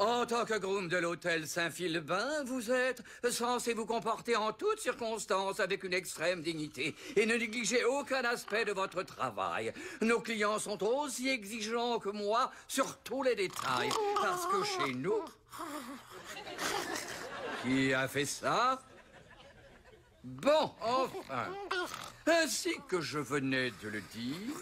En tant que groom de l'hôtel Saint-Philbin, vous êtes censé vous comporter en toutes circonstances avec une extrême dignité et ne négliger aucun aspect de votre travail. Nos clients sont aussi exigeants que moi sur tous les détails, parce que chez nous... Qui a fait ça? Bon, enfin, ainsi que je venais de le dire...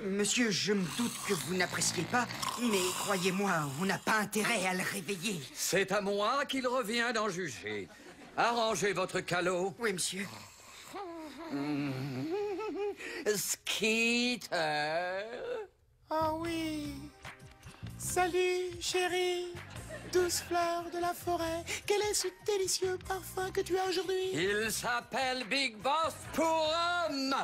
Monsieur, je me doute que vous n'appréciez pas, mais croyez-moi, on n'a pas intérêt à le réveiller. C'est à moi qu'il revient d'en juger. Arrangez votre calot. Oui, monsieur. Skeeter. Ah oui. Salut, chérie. Douce fleur de la forêt. Quel est ce délicieux parfum que tu as aujourd'hui? Il s'appelle Big Boss pour homme.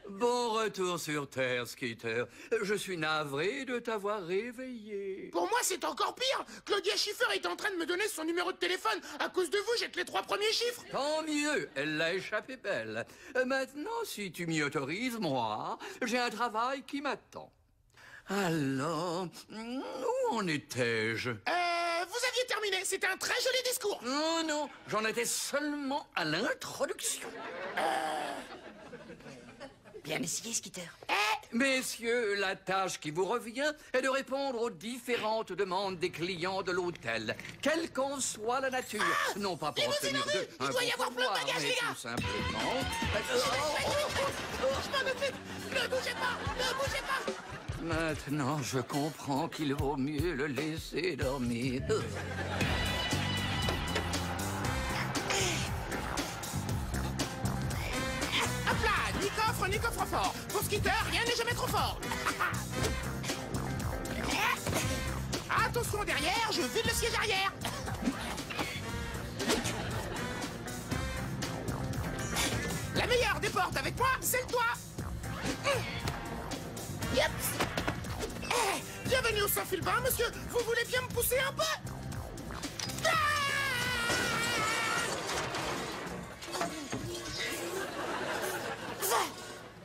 Bon retour sur Terre, Skeeter. Je suis navré de t'avoir réveillé. Pour moi, c'est encore pire. Claudia Schiffer est en train de me donner son numéro de téléphone. À cause de vous, j'ai que les 3 premiers chiffres. Tant mieux, elle l'a échappé belle. Maintenant, si tu m'y autorises, moi, j'ai un travail qui m'attend. Alors, où en étais-je? Vous aviez terminé. C'était un très joli discours. Non, non, j'en étais seulement à l'introduction. Bien essayé, Skeeter. Messieurs, la tâche qui vous revient est de répondre aux différentes demandes des clients de l'hôtel, quelle qu'en soit la nature. Non pas pour obtenir d'eux un Il doit y avoir plein de pourboire, bagages, mais les gars. tout simplement... Je m'en occupe. Ne bougez pas. Ne bougez pas. Maintenant, je comprends qu'il vaut mieux le laisser dormir. Hop là, ni coffre fort. Pour Skeeter, rien n'est jamais trop fort. Attention derrière, je vide le siège arrière. La meilleure des portes avec moi, c'est le toit. Yep. Bienvenue au Saint-Philbin, monsieur. Vous voulez bien me pousser un peu?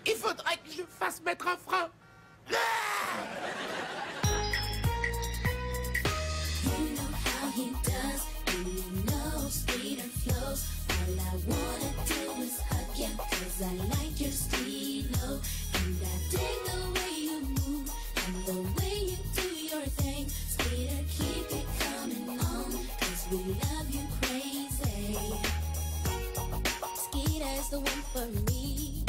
Il faudrait que je fasse mettre un frein. You know how he does, you know speed and flows. All I wanna do is hug you, 'cause I like your stilo. And I dig the way you move, and the way you do your thing. Speeder, keep it coming on, 'cause we love you crazy. Skeeter's the one for me.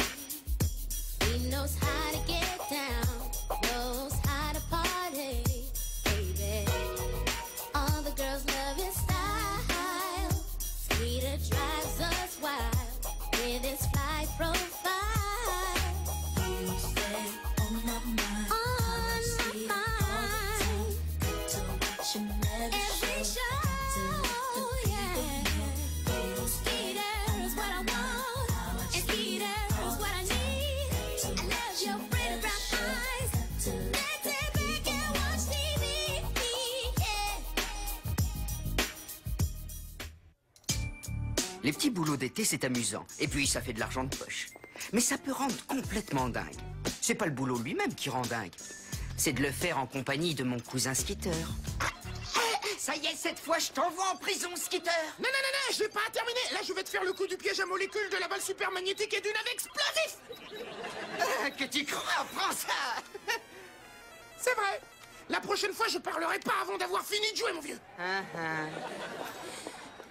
He knows how to get down, knows how to party, baby. All the girls love his style. Skeeter drives us wild with his fly profile. You stay on my mind, on my mind. Got to watch him every show. Les petits boulots d'été, c'est amusant. Et puis, ça fait de l'argent de poche. Mais ça peut rendre complètement dingue. C'est pas le boulot lui-même qui rend dingue. C'est de le faire en compagnie de mon cousin Skeeter. Ça y est, cette fois, je t'envoie en prison, Skeeter. Non, j'ai pas terminé. Là, je vais te faire le coup du piège à molécules, de la balle super magnétique et du navet explosif. Que tu crois, prends ça. C'est vrai. La prochaine fois, je parlerai pas avant d'avoir fini de jouer, mon vieux.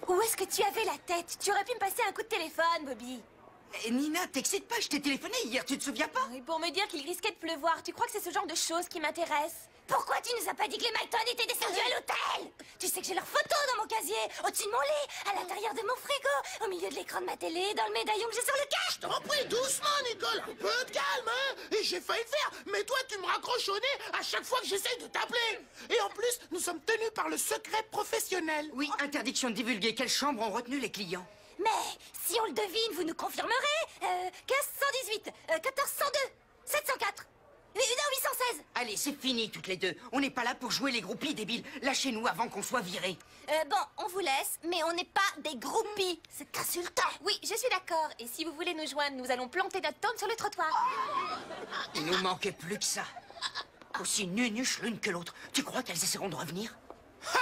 Où est-ce que tu avais la tête? Tu aurais pu me passer un coup de téléphone, Bobby. Nina, t'excites pas, je t'ai téléphoné hier, tu te souviens pas? Et pour me dire qu'il risquait de pleuvoir, tu crois que c'est ce genre de choses qui m'intéresse? Pourquoi tu nous as pas dit que les Malton étaient descendus à l'hôtel? Tu sais que j'ai leurs photos dans mon casier, au-dessus de mon lit, à l'intérieur de mon frigo, au milieu de l'écran de ma télé, dans le médaillon que j'ai sur le cache. Je t'en prie, doucement, Nicole. Un peu de calme, hein. Et j'ai failli le faire. Mais toi, tu me raccroches au nez à chaque fois que j'essaye de t'appeler. Et en plus, nous sommes tenus par le secret professionnel. Oui, interdiction de divulguer. Quelles chambres ont retenu les clients? Mais si on le devine, vous nous confirmerez 15 118, 14 102, 704. Non, 816. Allez, c'est fini toutes les deux. On n'est pas là pour jouer les groupies, débiles. Lâchez-nous avant qu'on soit virés. Bon, on vous laisse, mais on n'est pas des groupies. C'est insultant. Oui, je suis d'accord. Et si vous voulez nous joindre, nous allons planter notre tente sur le trottoir. Il nous manquait plus que ça. Aussi nunuches l'une que l'autre. Tu crois qu'elles essaieront de revenir? Ha!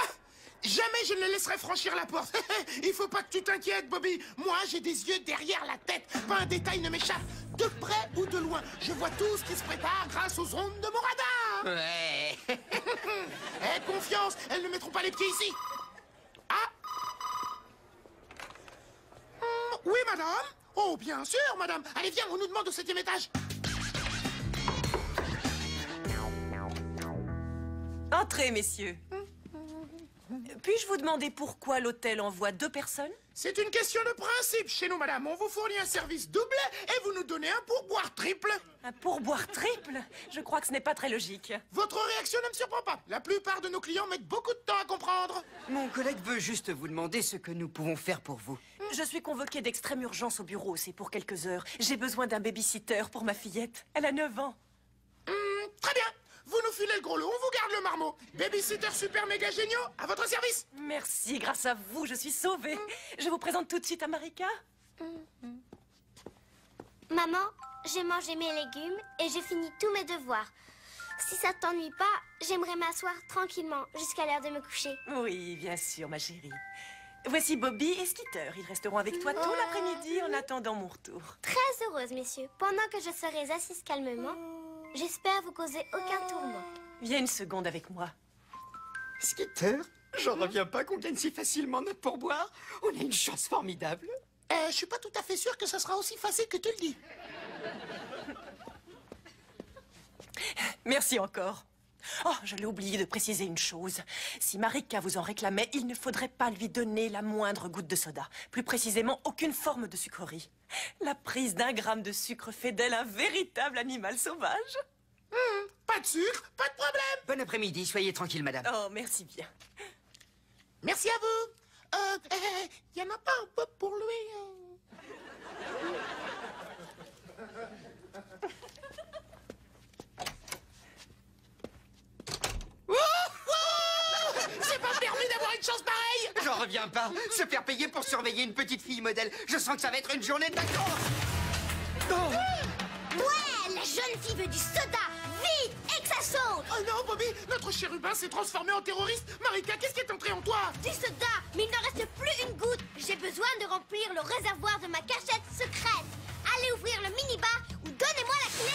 Jamais je ne les laisserai franchir la porte. Il faut pas que tu t'inquiètes, Bobby. Moi, j'ai des yeux derrière la tête. Pas un détail ne m'échappe. De près ou de loin, je vois tout ce qui se prépare grâce aux ondes de mon radar. Ouais. Aie confiance, elles ne mettront pas les pieds ici. Ah! Oui, madame? Oh, bien sûr, madame. Allez, viens, on nous demande au 7e étage. Entrez, messieurs. Puis-je vous demander pourquoi l'hôtel envoie 2 personnes? C'est une question de principe chez nous, madame. On vous fournit un service double et vous nous donnez un pourboire triple. Un pourboire triple? Je crois que ce n'est pas très logique. Votre réaction ne me surprend pas. La plupart de nos clients mettent beaucoup de temps à comprendre. Mon collègue veut juste vous demander ce que nous pouvons faire pour vous. Je suis convoquée d'extrême urgence au bureau, c'est pour quelques heures. J'ai besoin d'un baby-sitter pour ma fillette. Elle a 9 ans. Très bien. Vous nous filez le gros lot, on vous garde le marmot. Babysitter super méga géniaux, à votre service. Merci, grâce à vous, je suis sauvée. Je vous présente tout de suite à Marika. Maman, j'ai mangé mes légumes et j'ai fini tous mes devoirs. Si ça t'ennuie pas, j'aimerais m'asseoir tranquillement jusqu'à l'heure de me coucher. Oui, bien sûr, ma chérie. Voici Bobby et Skitter. Ils resteront avec toi tout l'après-midi en attendant mon retour. Très heureuse, messieurs. Pendant que je serai assise calmement, j'espère vous causer aucun tourment. Viens une seconde avec moi. Skitter, j'en reviens pas qu'on gagne si facilement notre pourboire. On a une chance formidable. Je suis pas tout à fait sûr que ça sera aussi facile que tu le dis. Merci encore. Oh, je l'ai oublié de préciser une chose. Si Marika vous en réclamait, il ne faudrait pas lui donner la moindre goutte de soda. Plus précisément, aucune forme de sucrerie. La prise d'1 gramme de sucre fait d'elle un véritable animal sauvage. Pas de sucre, pas de problème. Bon après-midi, soyez tranquille, madame. Oh, merci bien. Merci à vous. Y en a pas un peu pour lui? C'est pas permis d'avoir une chance pareille. J'en reviens pas. Se faire payer pour surveiller une petite fille modèle. Je sens que ça va être une journée de vacances. Ouais, la jeune fille veut du soda. Vite, et que ça saute. Oh non, Bobby, notre chérubin s'est transformé en terroriste. Marika, qu'est-ce qui est entré en toi? Du soda, mais il ne reste plus une goutte. J'ai besoin de remplir le réservoir de ma cachette secrète. Allez ouvrir le minibar ou donnez-moi la clé.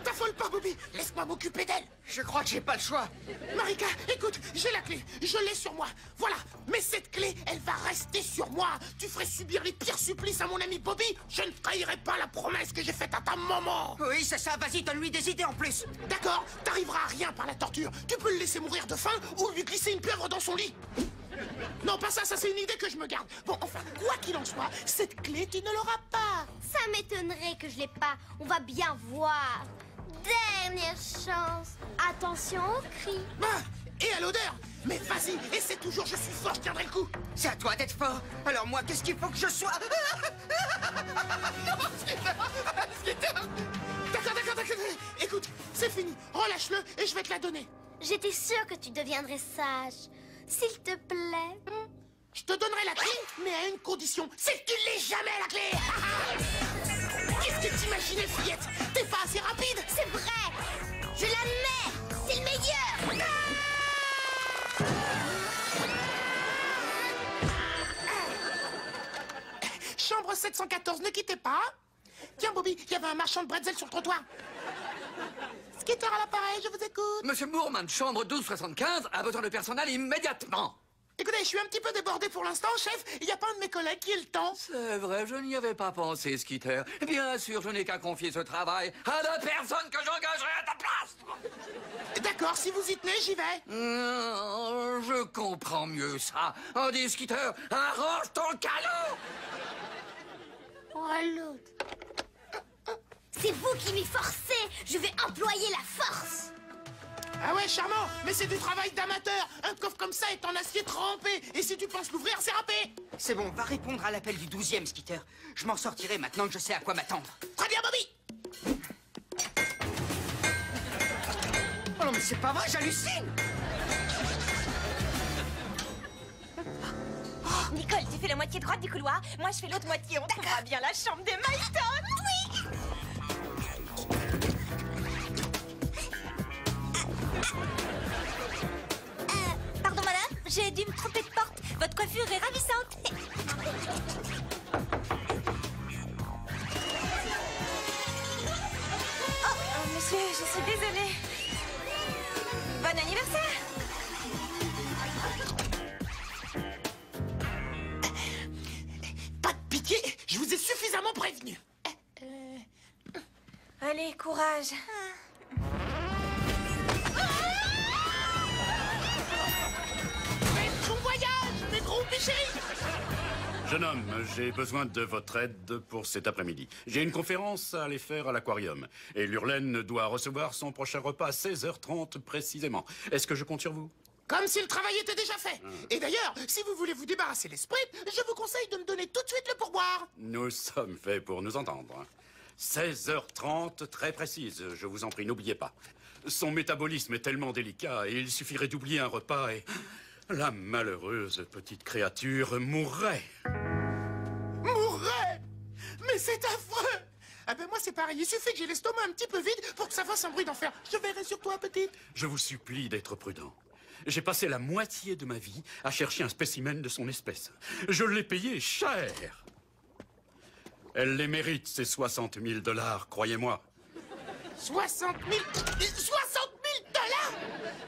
T'affole pas, Bobby. Laisse-moi m'occuper d'elle. Je crois que j'ai pas le choix. Marika, écoute, j'ai la clé. Je l'ai sur moi. Voilà. Mais cette clé, elle va rester sur moi. Tu ferais subir les pires supplices à mon ami Bobby. Je ne trahirai pas la promesse que j'ai faite à ta maman. Oui, c'est ça. Vas-y, donne-lui des idées en plus. D'accord, t'arriveras à rien par la torture. Tu peux le laisser mourir de faim ou lui glisser une pieuvre dans son lit. Non, pas ça, ça c'est une idée que je me garde. Bon, enfin, quoi qu'il en soit, cette clé, tu ne l'auras pas. Ça m'étonnerait que je l'ai pas. On va bien voir. Dernière chance. Attention au cri. Ah, et à l'odeur. Mais vas-y, essaie toujours, je suis fort, je tiendrai le coup. C'est à toi d'être fort. Alors moi, qu'est-ce qu'il faut que je sois? Non, Skitter. D'accord. Écoute, c'est fini. Relâche-le et je vais te la donner. J'étais sûre que tu deviendrais sage. S'il te plaît. Je te donnerai la clé, mais à une condition. C'est que tu l'aies jamais, la clé. Qu'est-ce que t'imaginais, fillette? T'es pas assez rapide. C'est vrai. Je l'admets. C'est le meilleur. Chambre 714, ne quittez pas. Tiens, Bobby, il y avait un marchand de bretzel sur le trottoir. Skitter à l'appareil, je vous écoute. Monsieur Moorman, chambre 1275, a besoin de personnel immédiatement. Écoutez, je suis un petit peu débordé pour l'instant, chef. Il n'y a pas un de mes collègues qui ait le temps. C'est vrai, je n'y avais pas pensé, Skitter. Bien sûr, je n'ai qu'à confier ce travail à la personne que j'engagerai à ta place. D'accord, si vous y tenez, j'y vais. Je comprends mieux ça. Andy, Skitter, arrange ton calot. Oh, l'autre. C'est vous qui m'y forcez. Je vais employer la force. Ah ouais, charmant, mais c'est du travail d'amateur. Un coffre comme ça est en acier trempé. Et si tu penses l'ouvrir, c'est râpé. C'est bon, va répondre à l'appel du 12e, Skitter. Je m'en sortirai maintenant que je sais à quoi m'attendre. Très bien, Bobby. Non mais c'est pas vrai, j'hallucine. Nicole, tu fais la moitié droite du couloir, moi je fais l'autre moitié. On trouvera bien la chambre des Milton. Oui. Pardon madame, j'ai dû me tromper de porte. Votre coiffure est ravissante. Oh, monsieur, je suis désolée. Bon anniversaire. Pas de pitié, je vous ai suffisamment prévenu. Allez, courage. Bon voyage, mes gros péchés. Jeune homme, j'ai besoin de votre aide pour cet après-midi. J'ai une conférence à aller faire à l'aquarium. Et l'Urlaine doit recevoir son prochain repas à 16h30 précisément. Est-ce que je compte sur vous? Comme si le travail était déjà fait. Et d'ailleurs, si vous voulez vous débarrasser l'esprit, je vous conseille de me donner tout de suite le pourboire. Nous sommes faits pour nous entendre. 16h30, très précise, je vous en prie, n'oubliez pas. Son métabolisme est tellement délicat et il suffirait d'oublier un repas et la malheureuse petite créature mourrait. Mourrait? Mais c'est affreux. Ah ben moi c'est pareil, il suffit que j'ai l'estomac un petit peu vide pour que ça fasse un bruit d'enfer. Je verrai sur toi, petite. Je vous supplie d'être prudent. J'ai passé la moitié de ma vie à chercher un spécimen de son espèce. Je l'ai payé cher. Elle les mérite, ces 60 000 $, croyez-moi. 60 000... 60 000 $?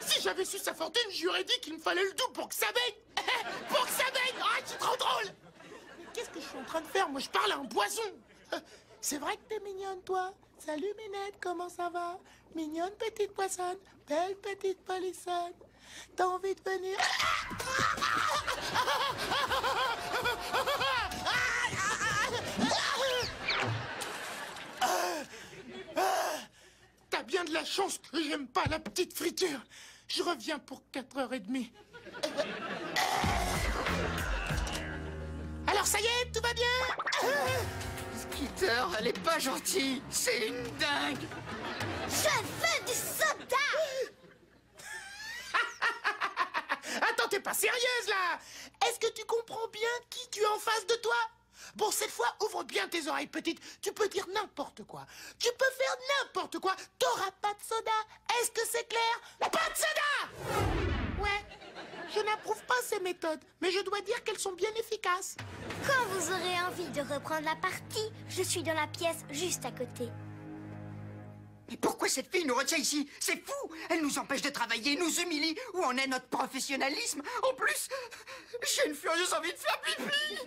Si j'avais su sa fortune, j'aurais dit qu'il me fallait le double pour que ça baigne. Pour que ça baigne. Ah, c'est trop drôle. Mais qu'est-ce que je suis en train de faire? Moi, je parle à un poisson. C'est vrai que t'es mignonne, toi. Salut, Minette, comment ça va? Mignonne petite poissonne, belle petite polissonne. T'as envie de venir? T'as bien de la chance que j'aime pas la petite friture. Je reviens pour 4h30. Alors ça y est, tout va bien? Skitter, elle est pas gentille. C'est une dingue. Je veux du soda. Attends, t'es pas sérieuse, là? Est-ce que tu comprends bien qui tu as en face de toi? Bon, cette fois, ouvre bien tes oreilles, petite. Tu peux dire n'importe quoi. Tu peux faire n'importe quoi. T'auras pas de soda. Est-ce que c'est clair? Pas de soda! Ouais, je n'approuve pas ces méthodes, mais je dois dire qu'elles sont bien efficaces. Quand vous aurez envie de reprendre la partie, je suis dans la pièce juste à côté. Mais pourquoi cette fille nous retient ici? C'est fou! Elle nous empêche de travailler, nous humilie. Où en est notre professionnalisme? En plus, j'ai une furieuse envie de faire pipi!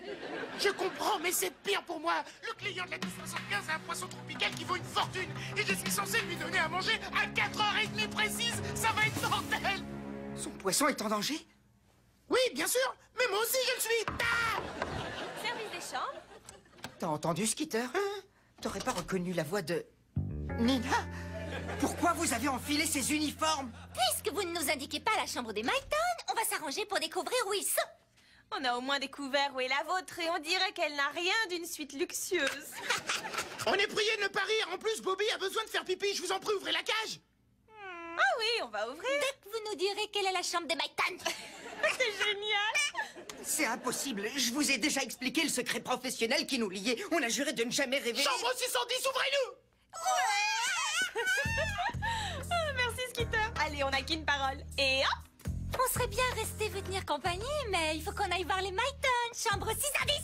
Je comprends, mais c'est pire pour moi. Le client de la 1075 a un poisson tropical qui vaut une fortune. Et je suis censé lui donner à manger à 4h30 précises. Ça va être mortel! Son poisson est en danger? Oui, bien sûr, mais moi aussi je le suis. Ah! Service des chambres. T'as entendu, Skitter? T'aurais pas reconnu la voix de... Nina? Pourquoi vous avez enfilé ces uniformes? Puisque vous ne nous indiquez pas la chambre des Milton, on va s'arranger pour découvrir où ils sont. On a au moins découvert où est la vôtre et on dirait qu'elle n'a rien d'une suite luxueuse. On est prié de ne pas rire. En plus, Bobby a besoin de faire pipi. Je vous en prie, ouvrez la cage. Ah oui, on va ouvrir. Dès que vous nous direz quelle est la chambre des Milton. C'est génial. C'est impossible. Je vous ai déjà expliqué le secret professionnel qui nous liait. On a juré de ne jamais révéler... Chambre 610, ouvrez-nous. Oh, merci, Skitter. Allez, on n'a qu'une parole. Et hop. On serait bien resté vous tenir compagnie, mais il faut qu'on aille voir les Milton. Chambre 610.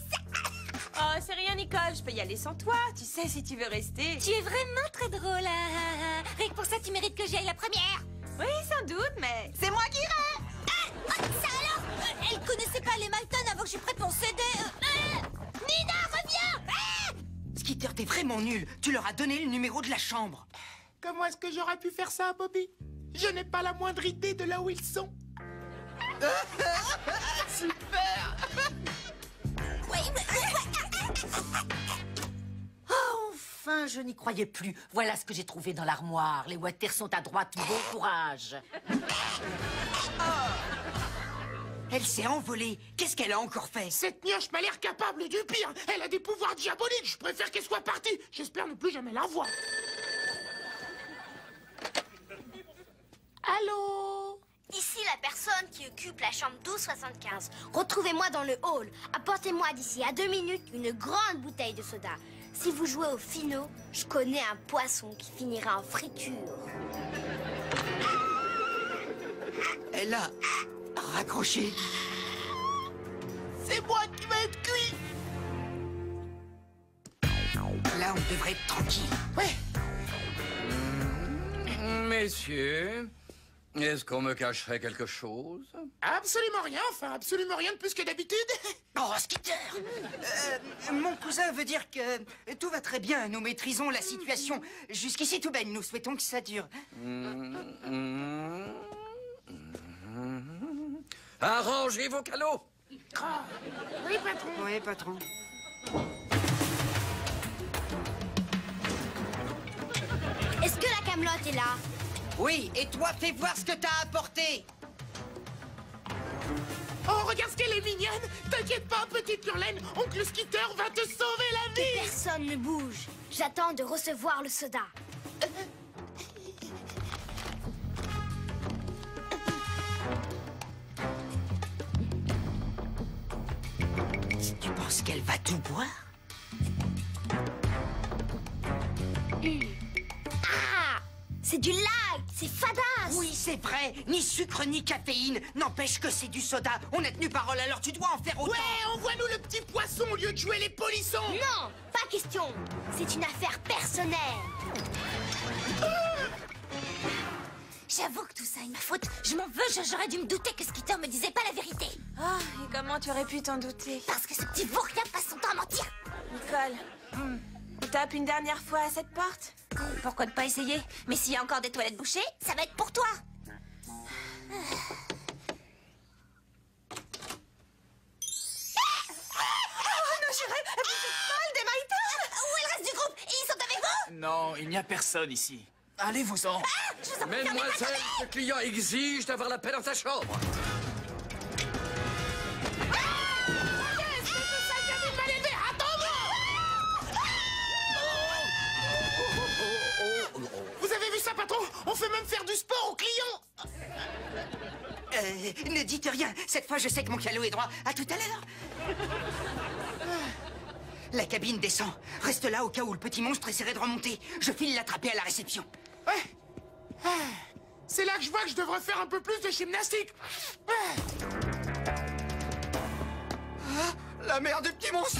Oh, c'est rien, Nicole. Je peux y aller sans toi. Tu sais, si tu veux rester. Tu es vraiment très drôle. Rien que pour ça, tu mérites que j'y aille la première. Oui, sans doute, mais c'est moi qui irai. Ça alors? Elle connaissait pas les Milton avant que je prête mon CD. Nina, reviens. Skitter, t'es vraiment nul. Tu leur as donné le numéro de la chambre. Comment est-ce que j'aurais pu faire ça, Bobby? Je n'ai pas la moindre idée de là où ils sont. Super! Enfin, je n'y croyais plus. Voilà ce que j'ai trouvé dans l'armoire. Les watters sont à droite. Bon courage. Elle s'est envolée. Qu'est-ce qu'elle a encore fait? Cette mioche m'a l'air capable du pire. Elle a des pouvoirs diaboliques. Je préfère qu'elle soit partie. J'espère ne plus jamais la revoir. Allô? Ici la personne qui occupe la chambre 1275. Retrouvez-moi dans le hall. Apportez-moi d'ici à 2 minutes une grande bouteille de soda. Si vous jouez au finot, je connais un poisson qui finira en friture. Elle a raccroché. C'est moi qui vais être cuit. Là, on devrait être tranquille. Ouais. Messieurs, est-ce qu'on me cacherait quelque chose? Absolument rien, enfin absolument rien de plus que d'habitude. Oh, Skitter! Mon cousin veut dire que tout va très bien. Nous maîtrisons la situation. Jusqu'ici, tout baigne. Nous souhaitons que ça dure. Arrangez vos calots! Oui, patron. Oui, patron. Est-ce que la Camelote est là? Oui, et toi, fais voir ce que t'as apporté. Oh, regarde ce qu'elle est mignonne. T'inquiète pas, petite Hurlaine. Oncle Skitter va te sauver la vie. Personne ne bouge. J'attends de recevoir le soda. Tu penses qu'elle va tout boire? Ah! C'est du light! C'est fadasse! Oui, c'est vrai. Ni sucre, ni caféine. N'empêche que c'est du soda. On a tenu parole, alors tu dois en faire autant. Ouais, envoie-nous le petit poisson au lieu de jouer les polissons. Non! Pas question! C'est une affaire personnelle! J'avoue que tout ça est ma faute. Je m'en veux, j'aurais dû me douter que Skitter me disait pas la vérité. Ah, et comment tu aurais pu t'en douter? Parce que ce petit vaurien passe son temps à mentir. Nicole, tape une dernière fois à cette porte. Pourquoi ne pas essayer? Mais s'il y a encore des toilettes bouchées, ça va être pour toi. Oh non, j'irai! Vous êtes folle, des Maïtons! Où est le reste du groupe? Ils sont avec vous? Non, il n'y a personne ici. Allez-vous-en. Je vous en prie, Mademoiselle, le client exige d'avoir la paix dans sa chambre. Vous avez vu ça, patron? On fait même faire du sport aux clients. Ne dites rien. Cette fois, je sais que mon calot est droit. À tout à l'heure. La cabine descend. Reste là au cas où le petit monstre essaierait de remonter. Je file l'attraper à la réception. Ouais. Ah, c'est là que je vois que je devrais faire un peu plus de gymnastique. La mère du petit monstre.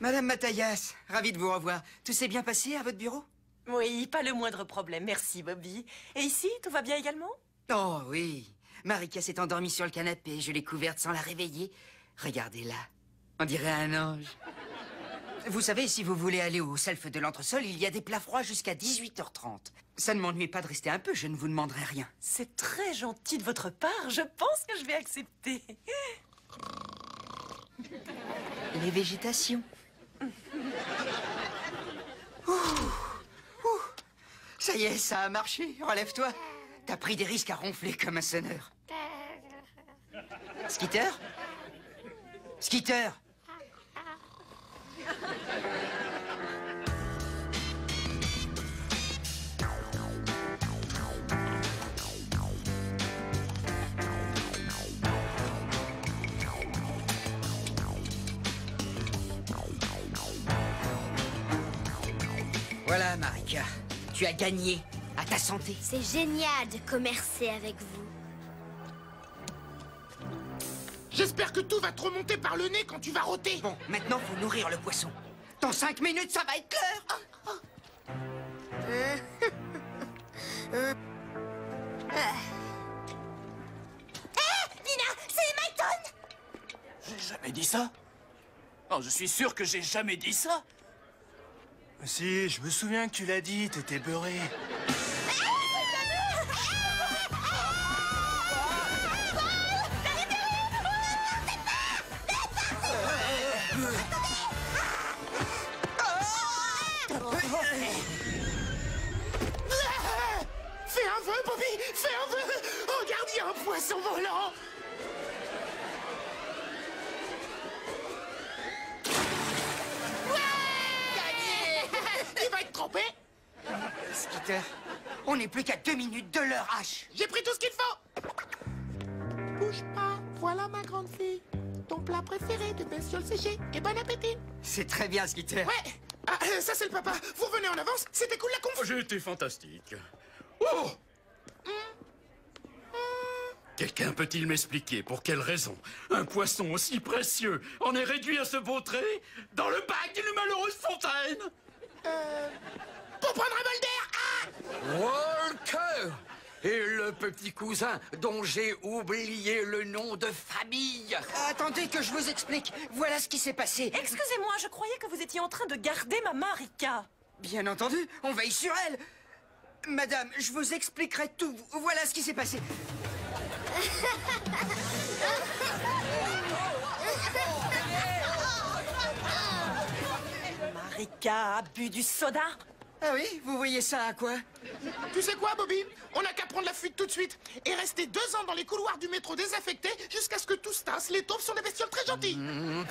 Madame Mathias, ravi de vous revoir. Tout s'est bien passé à votre bureau? Oui, pas le moindre problème. Merci, Bobby. Et ici, tout va bien également? Oh oui. Marika s'est endormie sur le canapé. Je l'ai couverte sans la réveiller. Regardez-la. On dirait un ange. Vous savez, si vous voulez aller au self de l'entresol, il y a des plats froids jusqu'à 18h30. Ça ne m'ennuie pas de rester un peu, je ne vous demanderai rien. C'est très gentil de votre part. Je pense que je vais accepter. Les végétations. Ça y est, ça a marché. Relève-toi. T'as pris des risques à ronfler comme un sonneur. Skitter? Skitter? Voilà, Marika. Tu as gagné. À ta santé. C'est génial de commercer avec vous. J'espère que tout va te remonter par le nez quand tu vas rôter. Bon, maintenant, faut nourrir le poisson. Dans 5 minutes, ça va être l'heure. Nina, c'est Maïton! J'ai jamais dit ça. Non, je suis sûr que j'ai jamais dit ça. Si, je me souviens que tu l'as dit, t'étais beurré. Fais un vœu, Bobby! Fais un vœu! Regarde, il y a un poisson volant! Il va être trempé! inspecteur. On n'est plus qu'à 2 minutes de l'heure H. J'ai pris tout ce qu'il faut. Bouge pas, voilà ma grande fille. Ton plat préféré de bestioles séchées. Et bon appétit. C'est très bien, Skitter. Ouais. Ah, ça c'est le papa. Vous revenez en avance. C'était cool la conf. J'ai été fantastique. Oh! Quelqu'un peut-il m'expliquer pour quelle raison un poisson aussi précieux en est réduit à se vautrer dans le bac d'une malheureuse fontaine? Pour prendre un bol d'air. Ah! Walker! Et le petit cousin dont j'ai oublié le nom de famille. Attendez que je vous explique. Voilà ce qui s'est passé. Excusez-moi, je croyais que vous étiez en train de garder ma Marika. Bien entendu, on veille sur elle. Madame, je vous expliquerai tout. Voilà ce qui s'est passé. Marika a bu du soda. Ah oui, vous voyez ça à quoi? Tu sais quoi, Bobby? On n'a qu'à prendre la fuite tout de suite et rester 2 ans dans les couloirs du métro désaffectés jusqu'à ce que tout se tasse. Les taupes sont des bestioles très gentilles.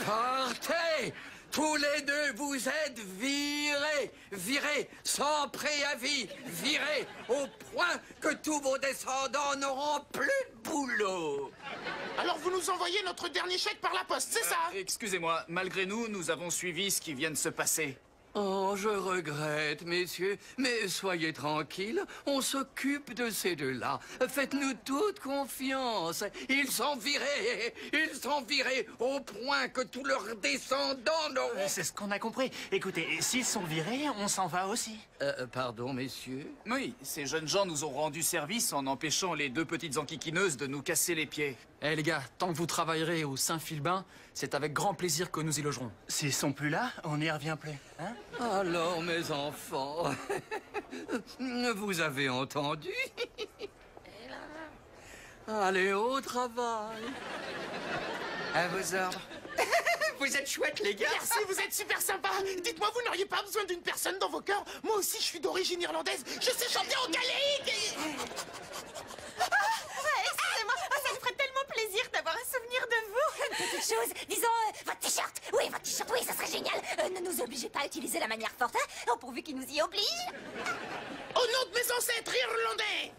Partez! Tous les deux, vous êtes virés! Virés sans préavis! Virés au point que tous vos descendants n'auront plus de boulot! Alors vous nous envoyez notre dernier chèque par la poste, c'est ça? Excusez-moi, malgré nous, nous avons suivi ce qui vient de se passer. Oh, je regrette, messieurs, mais soyez tranquilles, on s'occupe de ces deux-là. Faites-nous toute confiance. Ils sont virés au point que tous leurs descendants n'auront... C'est ce qu'on a compris. Écoutez, s'ils sont virés, on s'en va aussi. Pardon, messieurs? Oui, ces jeunes gens nous ont rendu service en empêchant les 2 petites enquiquineuses de nous casser les pieds. Eh les gars, tant que vous travaillerez au Saint-Philbin, c'est avec grand plaisir que nous y logerons. S'ils sont plus là, on n'y revient plus, hein? Alors, mes enfants, vous avez entendu? Allez au travail. À vos ordres. Vous êtes chouettes, les gars. Merci, vous êtes super sympa. Dites-moi, vous n'auriez pas besoin d'une personne dans vos cœurs? Moi aussi, je suis d'origine irlandaise. Je sais chanter au gaélique. Excusez-moi, ça me ferait tellement plaisir d'avoir un souvenir de vous. Une petite chose, disons, votre t-shirt. Oui, votre t-shirt, oui, ça serait génial. Ne nous obligez pas à utiliser la manière forte, hein, pourvu qu'il nous y oblige. Au nom de mes ancêtres irlandais.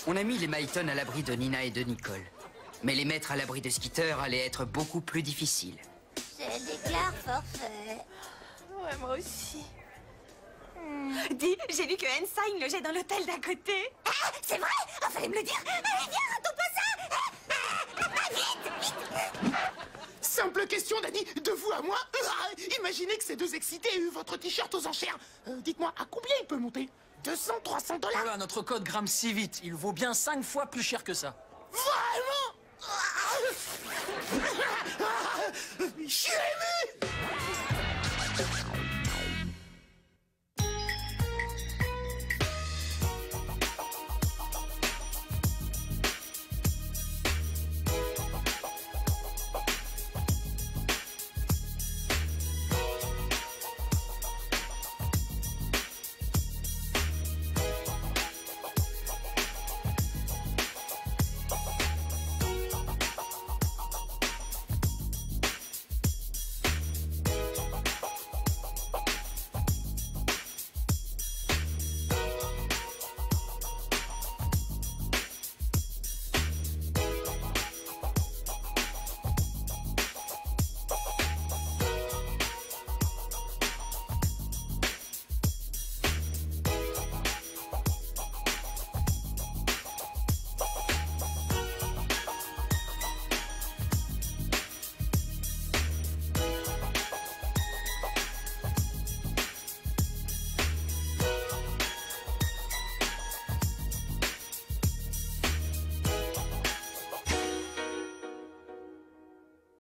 On a mis les Mayton à l'abri de Nina et de Nicole. Mais les mettre à l'abri de Skitter allait être beaucoup plus difficile. Je déclare forfait. Ouais, moi aussi. Dis, j'ai vu que Ensign logeait dans l'hôtel d'à côté. Ah, c'est vrai? Ah, fallait me le dire. Allez, viens, ratons pas ça. Vite. Simple question, Danny, de vous à moi. Imaginez que ces 2 excités aient eu votre t-shirt aux enchères. Dites-moi, à combien il peut monter? 200, 300 $? Voilà, notre code grimpe si vite. Il vaut bien 5 fois plus cher que ça. Vraiment? Je suis ému.